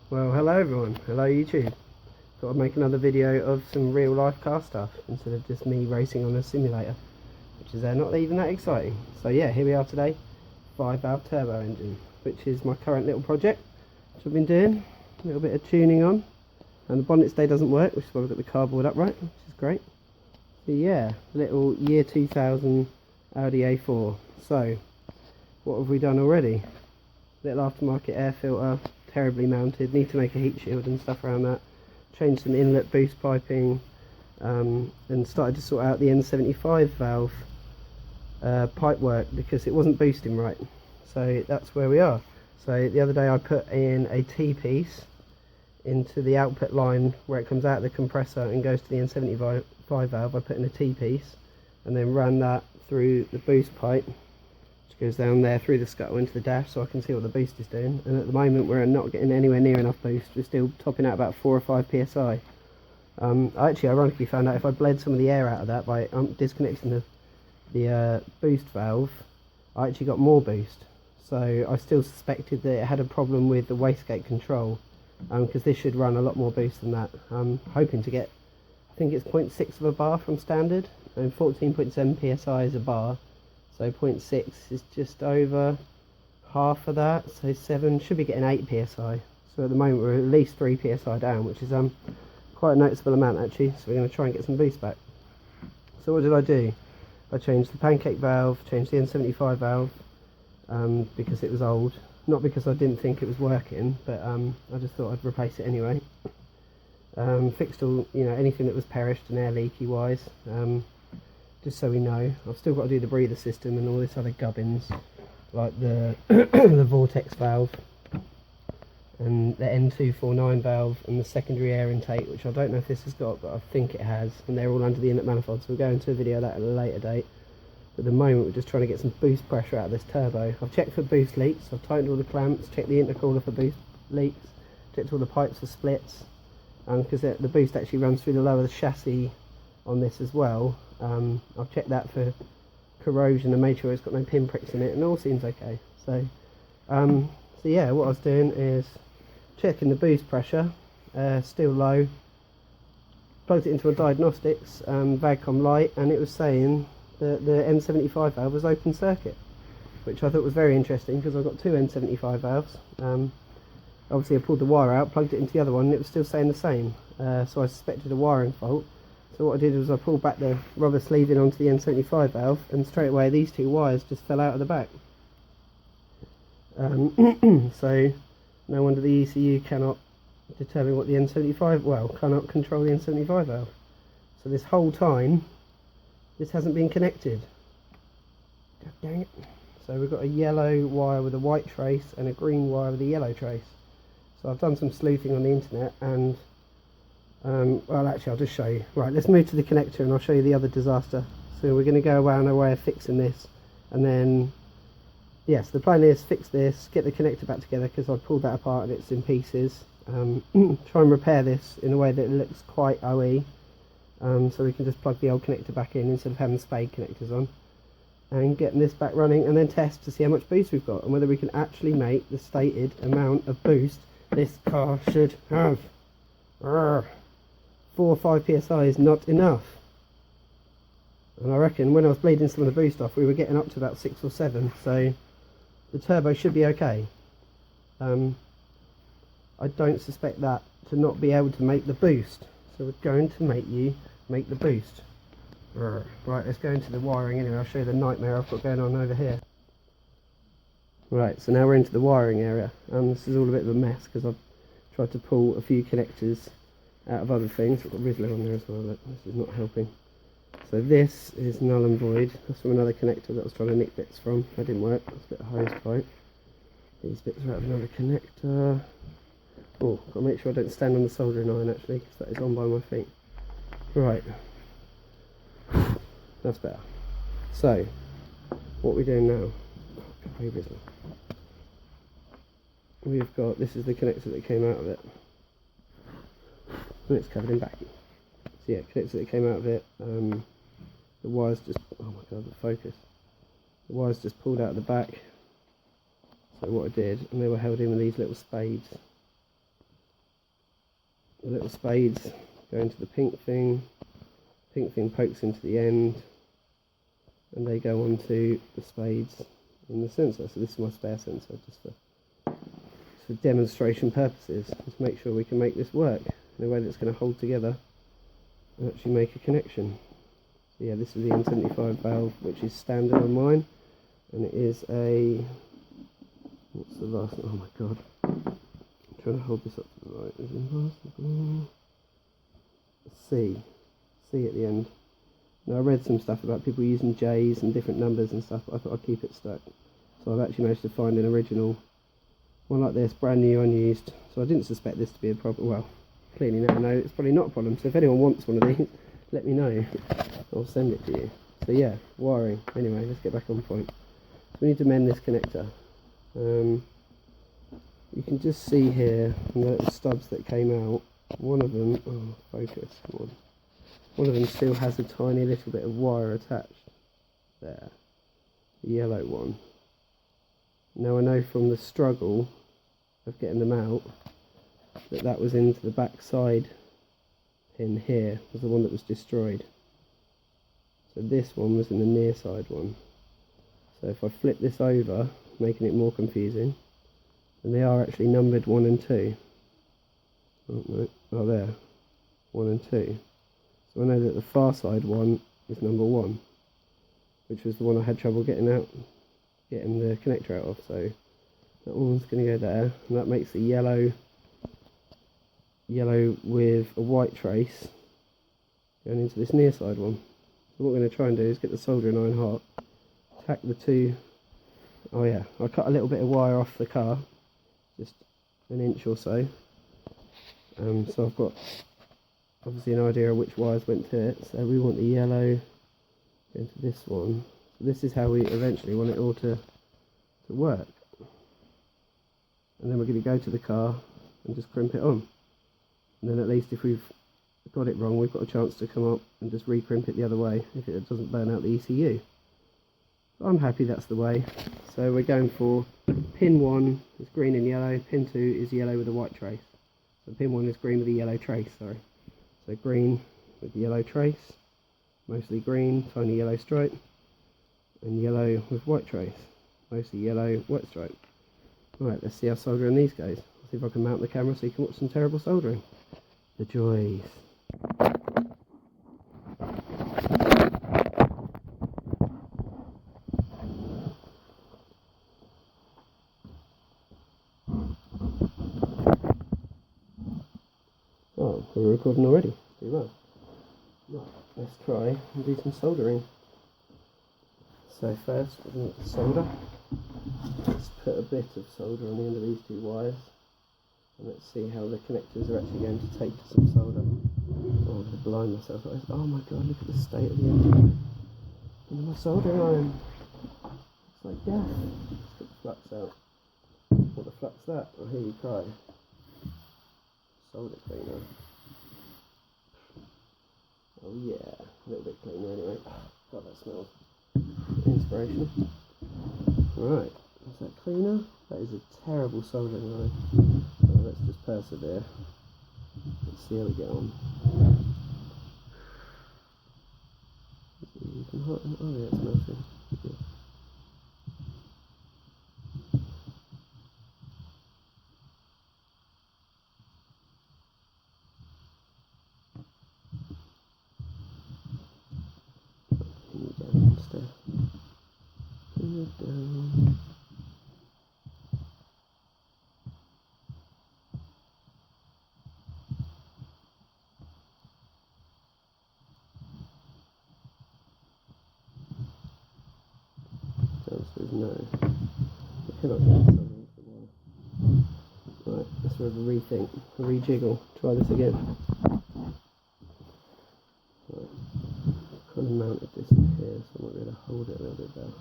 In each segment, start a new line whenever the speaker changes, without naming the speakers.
Well, hello everyone, hello YouTube. Thought I'd make another video of some real life car stuff instead of just me racing on a simulator, which is not even that exciting. So yeah, here we are today, 5 valve turbo engine, which is my current little project, which I've been doing, a little bit of tuning on, and the bonnet stay doesn't work, which is why we've got the cardboard upright, which is great. So yeah, little year 2000 Audi A4. So, what have we done already? Little aftermarket air filter, terribly mounted, need to make a heat shield and stuff around that, changed some inlet boost piping, and started to sort out the N75 valve pipe work because it wasn't boosting right. So that's where we are. So the other day I put in a T-piece into the output line where it comes out of the compressor and goes to the N75 valve. I put in a T-piece and then ran that through the boost pipe, goes down there through the scuttle into the dash so I can see what the boost is doing. And at the moment we're not getting anywhere near enough boost, we're still topping out about 4 or 5 psi. I actually ironically found out if I bled some of the air out of that by disconnecting the boost valve, I actually got more boost. So I still suspected that it had a problem with the wastegate control, because this should run a lot more boost than that. I'm hoping to get, I think it's 0.6 of a bar from standard, and 14.7 psi is a bar. So 0.6 is just over half of that, so 7, should be getting 8 psi. So at the moment we're at least 3 psi down, which is quite a noticeable amount actually. So we're going to try and get some boost back. So what did I do? I changed the pancake valve, changed the N75 valve, because it was old. Not because I didn't think it was working, but I just thought I'd replace it anyway. Fixed all, anything that was perished and air leaky wise. Just so we know. I've still got to do the breather system and all this other gubbins, like the the vortex valve and the N249 valve and the secondary air intake, which I don't know if this has got, but I think it has, and they're all under the inlet manifold, so we'll go into a video of that at a later date. But at the moment we're just trying to get some boost pressure out of this turbo. I've checked for boost leaks, I've tightened all the clamps, checked the intercooler for boost leaks, checked all the pipes for splits, because the boost actually runs through the lower of the chassis on this as well. I've checked that for corrosion and made sure it's got no pinpricks in it, and it all seems okay. So yeah, what I was doing is checking the boost pressure, still low. Plugged it into a diagnostics vagcom lite, and it was saying that the N75 valve was open circuit, which I thought was very interesting because I've got 2 N75 valves. Obviously I pulled the wire out, plugged it into the other one, and it was still saying the same. So I suspected a wiring fault. So what I did was I pulled back the rubber sleeving onto the N75 valve, and straight away these 2 wires just fell out of the back. So no wonder the ECU cannot determine what the N75, well, cannot control the N75 valve. So this whole time this hasn't been connected. God dang it. So we've got a yellow wire with a white trace and a green wire with a yellow trace. So I've done some sleuthing on the internet, and well, actually I'll just show you. Right, let's move to the connector and I'll show you the other disaster. So we're going to go around our way of fixing this, and then yes, the plan is fix this, get the connector back together because I pulled that apart and it's in pieces. Try and repair this in a way that it looks quite OE, so we can just plug the old connector back in instead of having spade connectors on, and getting this back running, and then test to see how much boost we've got and whether we can actually make the stated amount of boost this car should have. 4 or 5 psi is not enough, and I reckon when I was bleeding some of the boost off we were getting up to about 6 or 7, so the turbo should be okay. I don't suspect that to not be able to make the boost, so we're going to make you make the boost. Right, let's go into the wiring anyway. I'll show you the nightmare I've got going on over here. Right, so now we're into the wiring area, and this is all a bit of a mess because I've tried to pull a few connectors out of other things. I've got Rizzler on there as well, look, this is not helping. So this is null and void. That's from another connector that I was trying to nick bits from. That didn't work. That's a bit of hose pipe. These bits are out of another connector. Oh, got to make sure I don't stand on the soldering iron actually, because that is on by my feet. Right, that's better. So what we're doing now, we've got, this is the connector that came out of it, and it's covered in backing. So yeah, connector that came out of it, the wires just, oh my god, the focus, the wires just pulled out of the back. So what I did, and they were held in with these little spades, the little spades go into the pink thing pokes into the end, and they go onto the spades in the sensor. So this is my spare sensor, just for demonstration purposes, to make sure we can make this work in a way that's going to hold together and actually make a connection. So yeah, this is the N75 valve, which is standard on mine, and it is a, what's the last one? Oh my god, I'm trying to hold this up to the right. Is it C at the end. Now I read some stuff about people using J's and different numbers and stuff, but I thought I'd keep it stuck. So I've actually managed to find an original one like this, brand new, unused. So I didn't suspect this to be a problem. Well, clearly now I know it's probably not a problem. So if anyone wants one of these, let me know. I'll send it to you. So yeah, wiring. Anyway, let's get back on point. So we need to mend this connector. You can just see here the little stubs that came out. One of them, focus, come on. One of them still has a tiny little bit of wire attached there, the yellow one. Now I know from the struggle of getting them out that was into the back side pin here, was the one that was destroyed. So this one was in the near side one. So if I flip this over, making it more confusing, and they are actually numbered 1 and 2. Oh no, oh there, 1 and 2. So I know that the far side one is number 1, which was the one I had trouble getting the connector out of. So that one's going to go there, and that makes the yellow with a white trace going into this near side one. So what we're going to try and do is get the soldering iron hot, tack the two. Oh yeah, I cut a little bit of wire off the car, just an inch or so. So I've got obviously an idea of which wires went to it. So we want the yellow into this one. So this is how we eventually want it all to work. And then we're going to go to the car and just crimp it on. And then at least if we've got it wrong, we've got a chance to come up and just re-crimp it the other way if it doesn't burn out the ECU. But I'm happy that's the way. So we're going for pin 1 is green and yellow, pin 2 is yellow with a white trace. So pin 1 is green with a yellow trace, sorry. So green with the yellow trace, mostly green, tiny yellow stripe, and yellow with white trace, mostly yellow, white stripe. Alright, let's see how soldering these goes. I'll see if I can mount the camera so you can watch some terrible soldering. The joys. Oh, we're recording already. Do well. Right, let's try and do some soldering. So first we're going to solder. Let's put a bit of solder on the end of these two wires, and let's see how the connectors are actually going to take to some solder. Oh, I'm to blind myself. Oh my god, look at the state of the end of my soldering iron. It's like death. Let's get the flux out. What the flux that? I'll hear you cry. Solder cleaner. Oh yeah, a little bit cleaner anyway. God, that smells inspirational. Right, is that cleaner? That is a terrible soldering iron. Oh, let's just persevere. Let's see how we get on. You can hold, oh yeah, it's melting. Yeah. Down. Downstairs, no. I cannot get this into the wall. Right, let's have a rethink, a rejiggle. Try this again. Right, I've kind of mounted this in here, so I might be able to hold it a little bit better.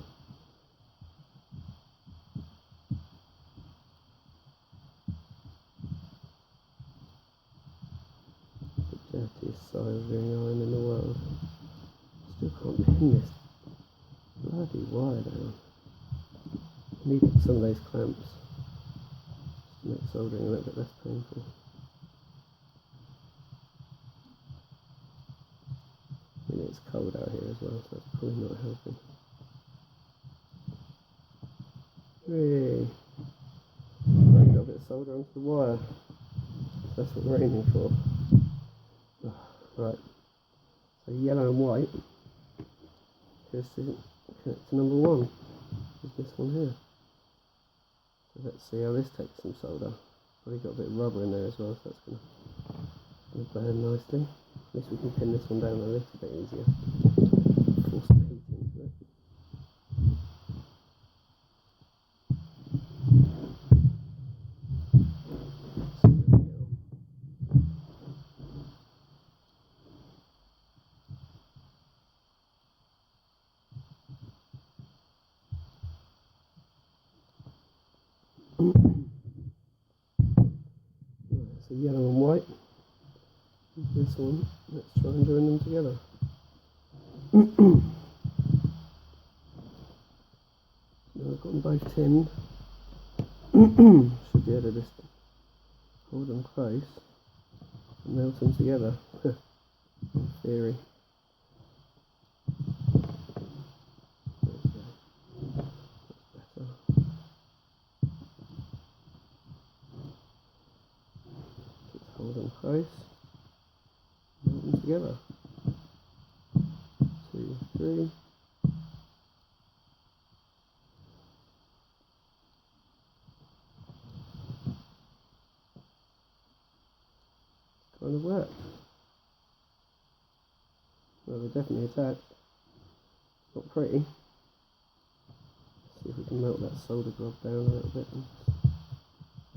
Dirtiest soldering iron in the world. Still can't pin this bloody wire down. I need some of those clamps to make soldering a little bit less painful. it's cold out here as well, so that's probably not helping. Hey, I've got a bit of solder onto the wire. So that's what we're aiming for. Right, so yellow and white goes to connect to number 1, is this one here. So let's see how this takes some solder. Probably got a bit of rubber in there as well, so that's going to burn nicely. At least we can pin this one down a little bit easier. Force the heat into it. So yellow and white. This one, let's try and join them together. Now I've got them both tinned. Should be able to just hold them close and melt them together. In theory. Hold them close, melt them together. 2, 3. Kind of worked. Well, they're definitely attached. Not pretty. Let's see if we can melt that solder glob down a little bit and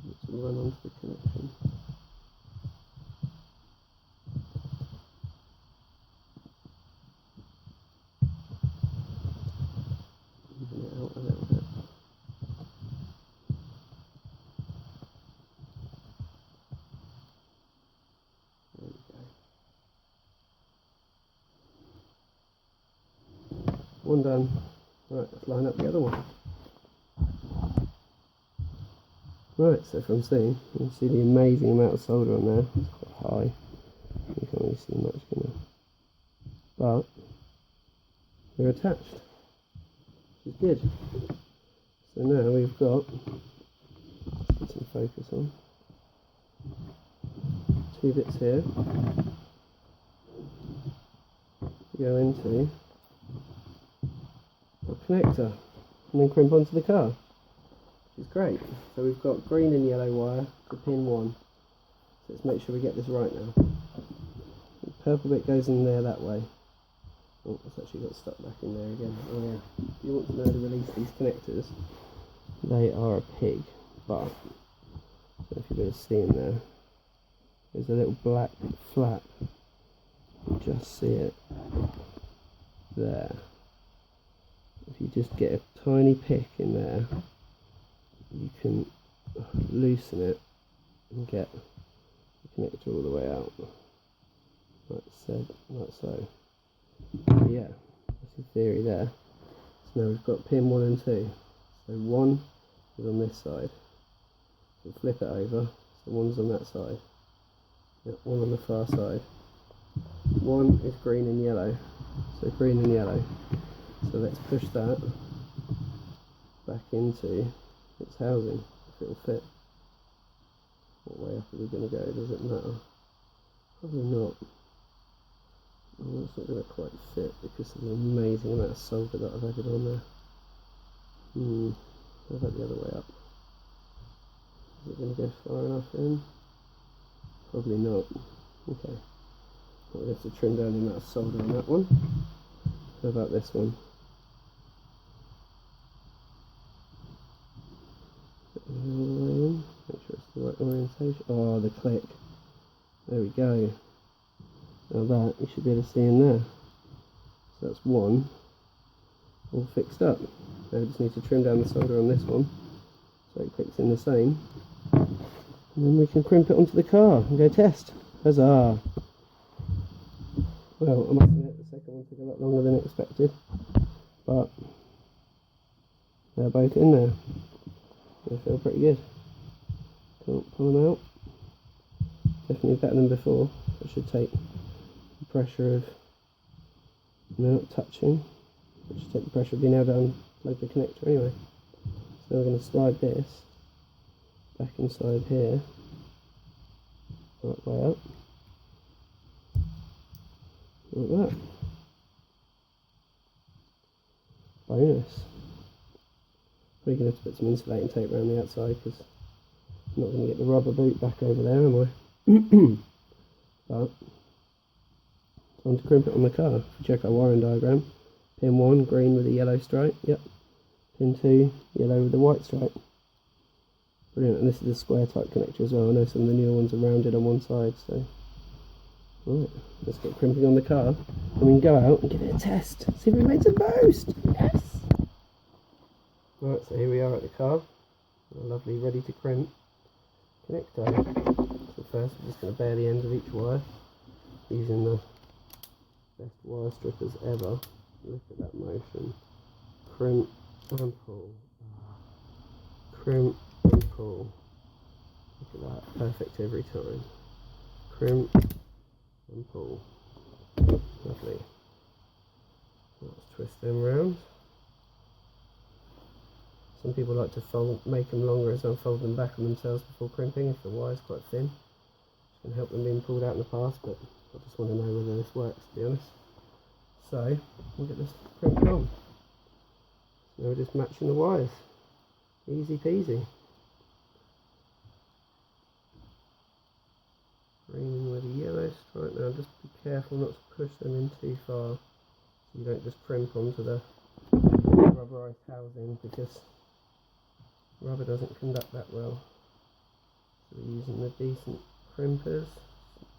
get it to run onto the connection. Even it out a little bit. There we go. One done. Right, let's line up the other one. Right, so from seeing, you can see the amazing amount of solder on there. It's quite high. You can't really see much, can you? But they're attached, which is good. So now we've got, let's get some focus on, 2 bits here to go into a connector and then crimp onto the car, which is great. So we've got green and yellow wire to pin 1. So let's make sure we get this right now. The purple bit goes in there that way. Oh, it's actually got stuck back in there again. Oh yeah. If you want to know how to release these connectors, they are a pig. But, I don't know if you're going to see in there, there's a little black flap. You just see it there. If you just get a tiny pick in there, you can loosen it and get the connector all the way out. Like so. So yeah, that's the theory there. So now we've got pin 1 and 2. So 1 is on this side. So flip it over. So 1's on that side. Yep, 1 on the far side. 1 is green and yellow. So green and yellow. So let's push that back into its housing, if it'll fit. What way up are we going to go? Does it matter? Probably not. Oh, it's not going to quite fit because of the amazing amount of solder that I've added on there. How about the other way up? Is it going to go far enough in? Probably not. Okay. We'll have to trim down the amount of solder on that one. How about this one? All the way in. Make sure it's the right orientation. Oh, the click. There we go. Now that you should be able to see in there. So that's 1 all fixed up. Now we just need to trim down the solder on this one so it clicks in the same. And then we can crimp it onto the car and go test. Huzzah! Well, I must admit the second one took a lot longer than expected, but they're both in there. They feel pretty good. Can't pull them out. Definitely better than before. It should take the pressure of and they're not touching. Just take the pressure of being able to unplug the connector anyway. So we're going to slide this back inside here, right way up, like that. Bonus. Probably going to have to put some insulating tape around the outside because I'm not going to get the rubber boot back over there, am I? But time to crimp it on the car. If you check our wiring diagram, pin 1 green with a yellow stripe, yep. Pin 2 yellow with the white stripe. Brilliant, and this is a square type connector as well. I know some of the newer ones are rounded on one side, so. Right, let's get crimping on the car, and we can go out and give it a test. See if we made some boost! Yes! Right, so here we are at the car. A lovely ready to crimp connector. So first we're just going to bare the ends of each wire using the best wire strippers ever. Look at that motion. Crimp and pull. Crimp and pull. Look at that, perfect every time. Crimp and pull. Lovely. Let's twist them round. Some people like to make them longer as they'll fold them back on themselves before crimping if the wire's quite thin. Which can help them being pulled out in the past, but I just want to know whether this works, to be honest. So, we'll get this crimped on. So now we're just matching the wires. Easy peasy. Green with a yellow stripe. Now just be careful not to push them in too far so you don't just crimp onto the rubberized housing, because rubber doesn't conduct that well. So we're using the decent crimpers.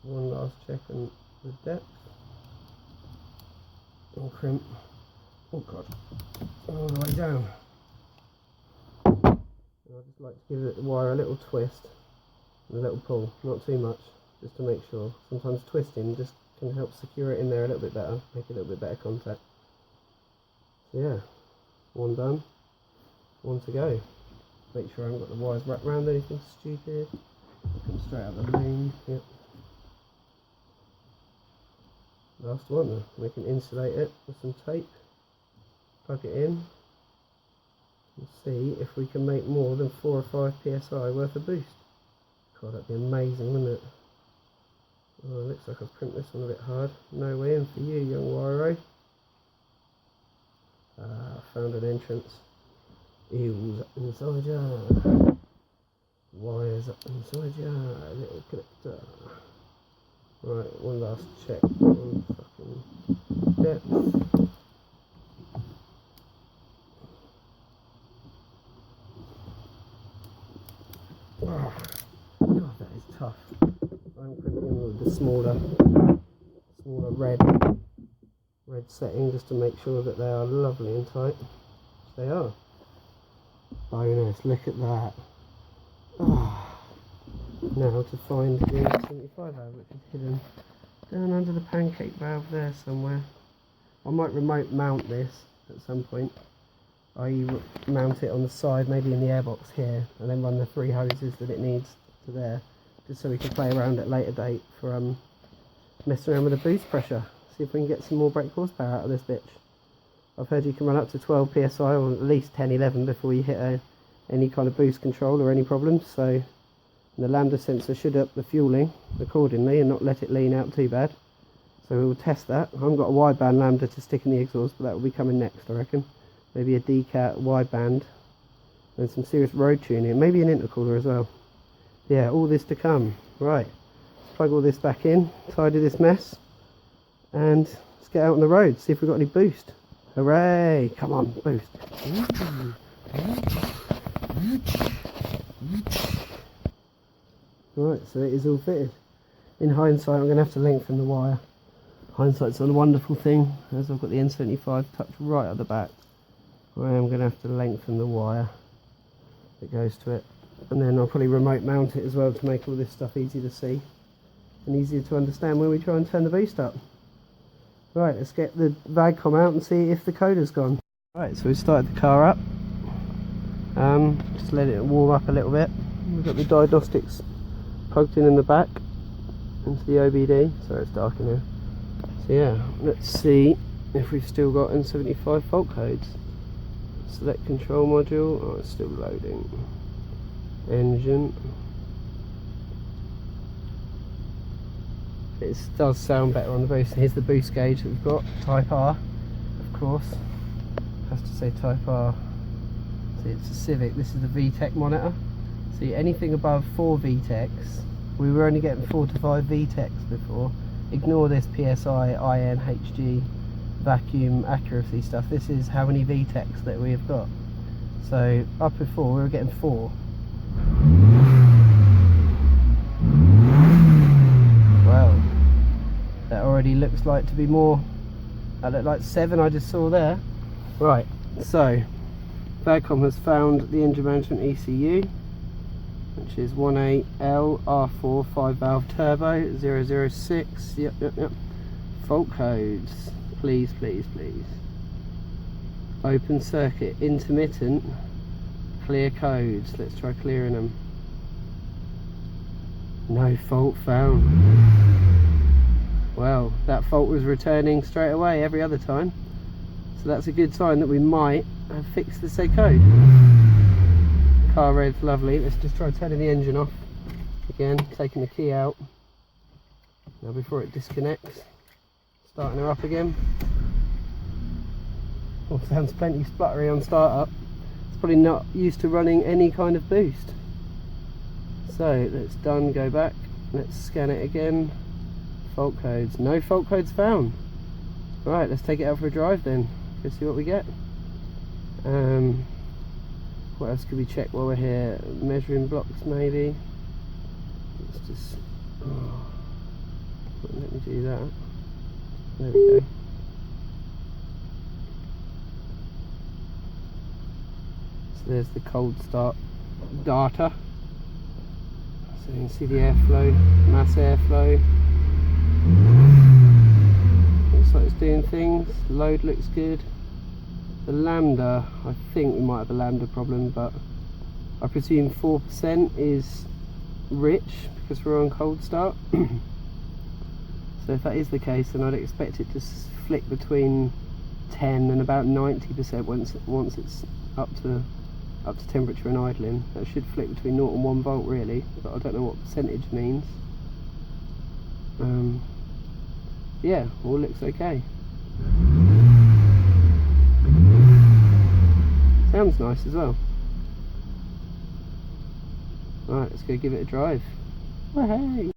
One last check on the depth. And crimp. Oh god. All the way down. And I just like to give the wire a little twist and a little pull, not too much, just to make sure. Sometimes twisting just can help secure it in there a little bit better, make a little bit better contact. So yeah, one done, one to go. Make sure I haven't got the wires wrapped around anything stupid. Come straight out the loom. Yep. Last one though. We can insulate it with some tape, plug it in, and see if we can make more than 4 or 5 psi worth of boost. God, that'd be amazing, wouldn't it? Oh, it looks like I've crimped this one a bit hard. No way in for you, young wiro. Found an entrance. Eels up inside ya. Wires up inside ya. Little connector. Right, one last check on fucking depth. Oh, God, that is tough. I'm crimping with the smaller red setting just to make sure that they are lovely and tight, which they are. Bonus, look at that. Oh. Now to find the N75 valve, which is hidden down under the pancake valve there somewhere. I might remote mount this at some point. I mount it on the side, maybe in the airbox here, and then run the 3 hoses that it needs to there, just so we can play around at a later date for messing around with the boost pressure. See if we can get some more brake horsepower out of this bitch. I've heard you can run up to 12 psi or at least 10-11 before you hit any kind of boost control or any problems. So the lambda sensor should up the fueling accordingly and not let it lean out too bad. So we will test that. I haven't got a wideband lambda to stick in the exhaust, but that will be coming next, I reckon. Maybe a decat wideband and some serious road tuning, maybe an intercooler as well. Yeah, all this to come. Right, let's plug all this back in, tidy this mess, and let's get out on the road, see if we've got any boost. Hooray! Come on, boost. Right, so it is all fitted. In hindsight, I'm going to have to lengthen the wire. Hindsight's a wonderful thing, as I've got the N75 tucked right at the back. I am going to have to lengthen the wire that goes to it, and then I'll probably remote mount it as well to make all this stuff easy to see and easier to understand when we try and turn the boost up. Right, let's get the vagcom out and see if the coder's gone. Right, so we started the car up, just let it warm up a little bit. We've got the diagnostics plugged in the back into the OBD, so it's dark in here. So yeah, let's see if we've still got N75 fault codes. Select control module. Oh, it's still loading. Engine. It does sound better on the boost. Here's the boost gauge that we've got. Type R, of course. Has to say Type R. See, it's a Civic. This is the VTEC monitor. See, anything above 4 VTECs. We were only getting 4 to 5 VTECs before. Ignore this PSI, IN, HG, vacuum, accuracy stuff. This is how many VTECs that we have got. So up before we were getting 4. Well, that already looks like to be more. That looked like 7 I just saw there. Right, so vagcom has found the engine management ECU, which is 18L R4 5 valve turbo 006. Yep. Fault codes, please. Open circuit, intermittent, clear codes. Let's try clearing them. No fault found. Well, that fault was returning straight away every other time, so that's a good sign that we might have fixed the said code. Car revs lovely. Let's just try turning the engine off again, taking the key out now before it disconnects, starting her up again. Oh, sounds plenty spluttery on start up. It's probably not used to running any kind of boost. So that's done, go back, let's scan it again. Fault codes, no fault codes found. Right, let's take it out for a drive then, let's see what we get. What else could we check while we're here? Measuring blocks maybe. Let's just, let me do that. There we go. So there's the cold start data. So you can see the airflow, mass airflow. Looks like it's doing things. Load looks good. The lambda, I think we might have a lambda problem, but I presume 4% is rich because we're on cold start. So if that is the case, then I'd expect it to flick between 10 and about 90% once it's up to temperature and idling. That should flick between 0 and 1 volt really, but I don't know what percentage means. Yeah, all looks okay. Sounds nice as well. Right, let's go give it a drive. Oh, hey!